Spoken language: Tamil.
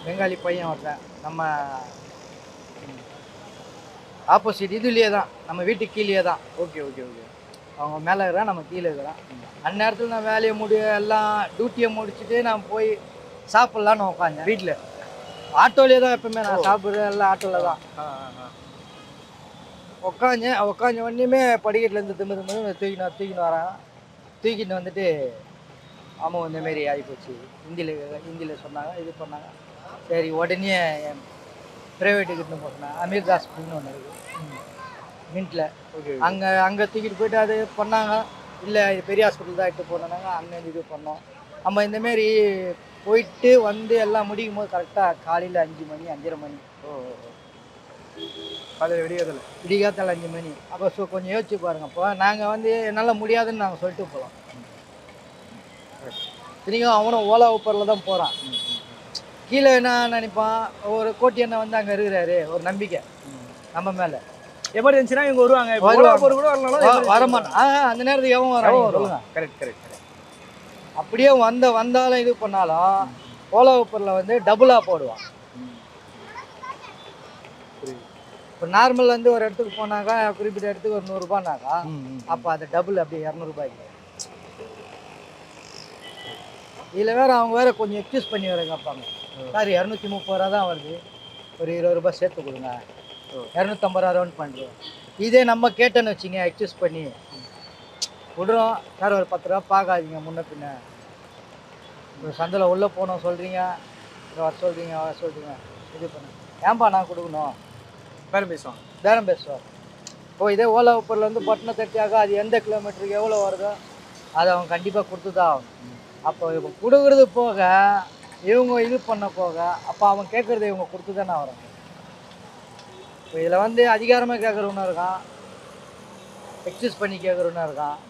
பெங்காலி பையன் ஒருத்தன் நம்ம ஆப்போசிட் இதுலேயே தான், நம்ம வீட்டுக்கு கீழே தான். Okay okay okay. அவங்க மேலே இருக்கிறான், நம்ம கீழே இருக்கிறான். அந்நேரத்தில் நான் வேலையை எல்லாம் டியூட்டியை முடிச்சுட்டு நான் போய் சாப்பிட்லான்னு உட்காந்தேன். வீட்டில் ஆட்டோலேயே தான் எப்பவுமே நான் சாப்பிட்றது, எல்லாம் ஆட்டோவில் தான் உட்காந்த உடனேயுமே படிக்கட்டுலேருந்து திமிரு தூக்கின்னு வராங்க. தூக்கிட்டு வந்துட்டு ஆமாம் இந்தமாரி ஆகிப்போச்சு, ஹிந்தியில் சொன்னாங்க, இது பண்ணாங்க. சரி உடனே ப்ரைவேட்டுக்கு இட்டுன்னு போட்டேன். அமீர் ஹாஸ்பிட்டல்னு ஒன்று இருக்குது மின்ட்டில். ஓகே. அங்கே தூக்கிட்டு போயிட்டு அது பண்ணாங்க. இல்லை இது பெரிய ஹாஸ்பிட்டல் தான் எடுத்து போனாங்க. அங்கே இது பண்ணோம். நம்ம இந்தமாரி போயிட்டு வந்து எல்லாம் முடிக்கும் போது கரெக்டாக காலையில் 5 மணி 5:30 மணி. காலையில் விடிகாத்தால் 5 மணி. அப்போ கொஞ்சம் யோசிச்சு பாருங்க. அப்போ நாங்கள் வந்து என்னால் முடியாதுன்னு நாங்கள் சொல்லிட்டு போகலாம். இத்தனைக்கும் அவனும் ஓலா ஊப்பரில் தான் போகிறான். கீழே என்ன நினைப்பான், ஒரு கோட்டி அண்ணன் வந்து அங்கே இருக்கிறாரு, ஒரு நம்பிக்கை நம்ம மேலே. எமர்ஜென்சினா இவங்க வருவாங்க, கூட வரமாட்டான். அந்த நேரத்துக்கு எவன் வரான் சொல்லுங்க. கரெக்ட். அப்படியே வந்தாலும் இது பண்ணாலும் ஓலா ஊப்பரில் வந்து டபுளாக போடுவான். இப்போ நார்மல் வந்து ஒரு இடத்துக்கு போனாக்கா குறிப்பிட்ட இடத்துக்கு ஒரு 100 ரூபாய்னாக்கா, அப்போ அது டபுள் அப்படியே 200 ரூபாய்க்கு. இதில் வேறு அவங்க வேறு கொஞ்சம் எக்ஸ்கியூஸ் பண்ணி வேறு கேட்பாங்க. சார் 230 ரூபா தான் வருது, ஒரு 20 ரூபாய் சேர்த்து கொடுங்க, 250 ரூபா ரவுண்ட் பண்ணுறோம். இதே நம்ம கேட்டேன்னு வச்சிங்க, எக்ஸ்கியூஸ் பண்ணி விடுறோம். சார் ஒரு 10 ரூபா பார்க்காதீங்க, முன்ன பின்ன ஒரு சந்தையில் உள்ளே போனோம் சொல்கிறீங்க, வர சொல்கிறீங்க இது பண்ண ஏன்பா நான் கொடுக்கணும், பேரம் பேசுவார். இப்போ இதே ஓலா ஊப்பரில் வந்து பட்டனை தட்டியாக்கா அது எந்த கிலோமீட்டருக்கு எவ்வளோ வருதோ அதை அவங்க கண்டிப்பாக கொடுத்து தான் ஆகணும். அப்போ இவங்க கொடுக்குறது போக இவங்க இது பண்ண போக அப்போ அவன் கேட்குறத இவங்க கொடுத்து தானே வரும். இப்போ இதில் வந்து அதிகாரமாக கேட்குறவனும் இருக்கான், எக்ஸ்கியூஸ் பண்ணி கேட்குறவனும் இருக்கான்.